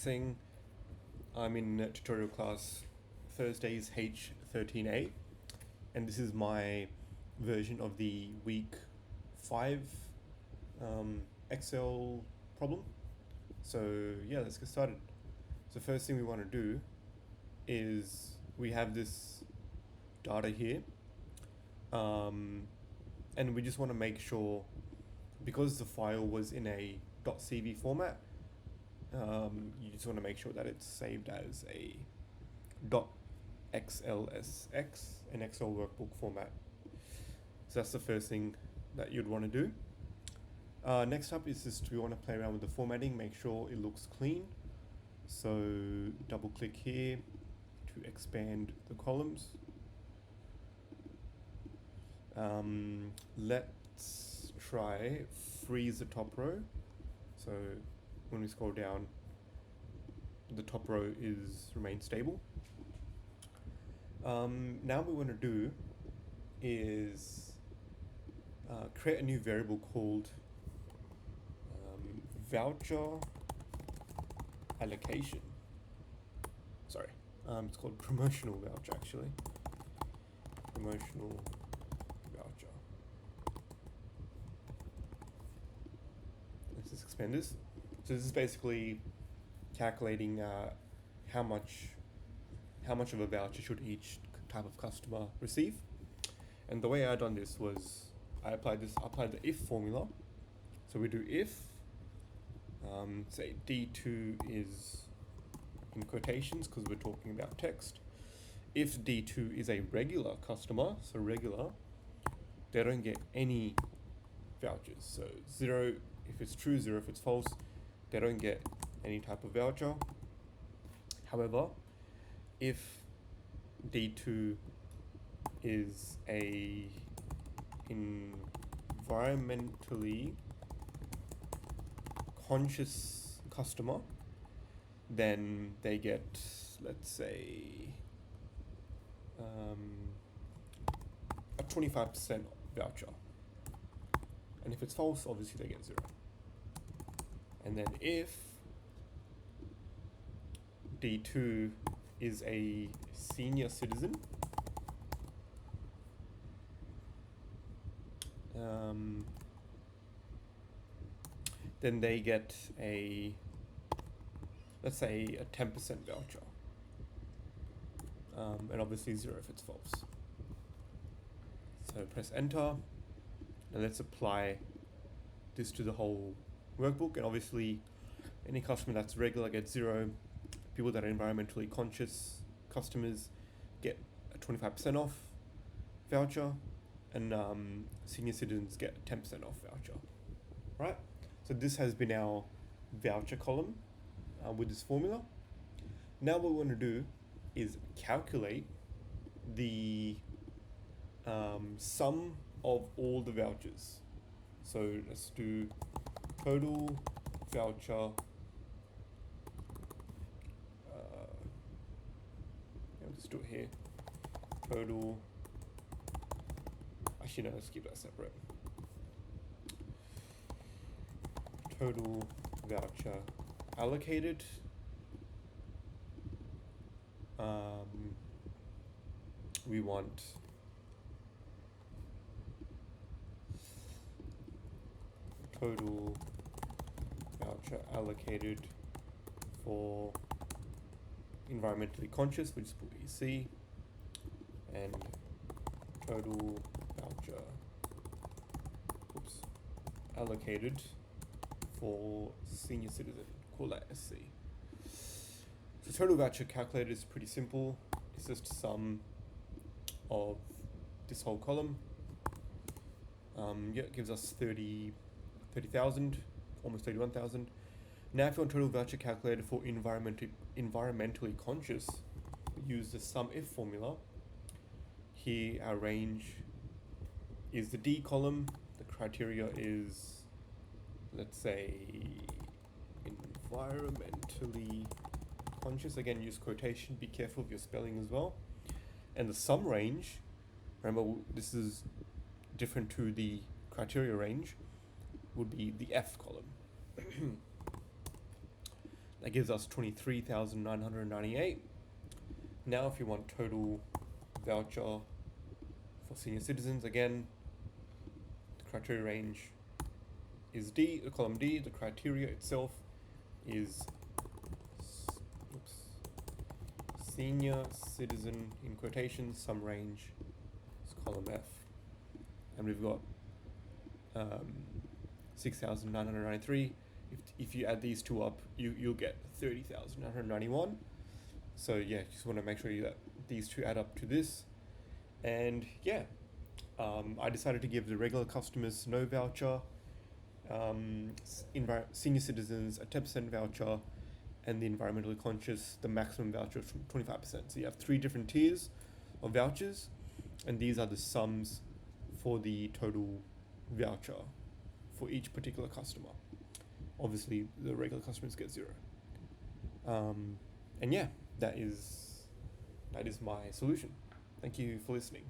Yash Singh. I'm in tutorial class Thursdays H13A, and this is my version of the week 5 Excel problem. So yeah, let's get started. So first thing we want to do is we have this data here, and we just want to make sure, because the file was in a .cv format, you just want to make sure that it's saved as a .xlsx, an Excel workbook format. So that's the first thing that you'd want to do. Next up is just we want to play around with the formatting, make sure it looks clean. So double click here to expand the columns. Let's try freeze the top row. So when we scroll down, the top row remains stable. Now what we want to do is create a new variable called voucher allocation. Sorry, it's called promotional voucher actually. Promotional voucher. Let's just expand this. So this is basically calculating how much of a voucher should each type of customer receive. And the way I done this was I applied the if formula. So we do if, say D2 is in quotations because we're talking about text. If D2 is a regular customer, so regular, they don't get any vouchers. So 0 if it's true, 0 if it's false, they don't get any type of voucher. However, if D2 is a environmentally conscious customer, then they get, let's say, a 25% voucher. And if it's false, obviously they get 0. And then if D2 is a senior citizen, then they get let's say a 10% voucher, and obviously 0 if it's false. So press enter, and let's apply this to the whole workbook. And obviously any customer that's regular gets 0, people that are environmentally conscious customers get a 25% off voucher, and senior citizens get a 10% off voucher, right? So this has been our voucher column with this formula. Now what we want to do is calculate the sum of all the vouchers. So let's do total voucher let's do it here. Total, actually no, let's keep that separate. Total voucher allocated, we want total voucher allocated for environmentally conscious, we just put EC, and total voucher allocated for senior citizen, call that SC. So total voucher calculator is pretty simple. It's just a sum of this whole column. It gives us 30,000, almost 31,000. Now if you want total voucher calculator for environmentally conscious, we use the sum if formula. Here our range is the D column, the criteria is, let's say, environmentally conscious. Again, use quotation, be careful of your spelling as well. And the sum range, remember this is different to the criteria range, would be the F column. That gives us 23,998. Now, if you want total voucher for senior citizens, again, the criteria range is D, the column D. The criteria itself is senior citizen in quotations, sum range is column F. And we've got 6,993. If you add these two up, you'll get 30,991. So yeah, just want to make sure that these two add up to this. And yeah, I decided to give the regular customers no voucher, senior citizens a 10% voucher, and the environmentally conscious the maximum voucher of 25%. So you have 3 different tiers of vouchers, and these are the sums for the total voucher for each particular customer. Obviously, the regular customers get 0. And yeah, that is my solution. Thank you for listening.